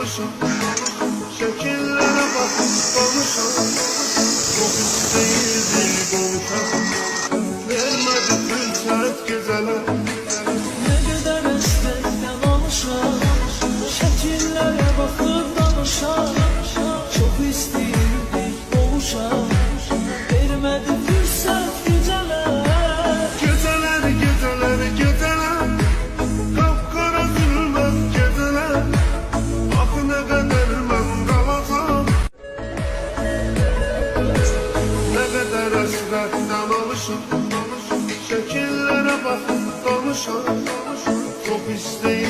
konuşan, şekillere bakıp konuşan, çok isteyirdi konuşan, vermedi fürsət güzələ. Ne kadar estekten alışan, şekillere bakıp danışan, çok isteyirdik buluşan, vermedi fürsət güzələ. Geceler, geceler, geceler, kapkara zülmət geceler, ah ne kadar mən qalacam. Ne kadar əsrətdən alışım, şekillere bakıp konuşan, çok isteyirdi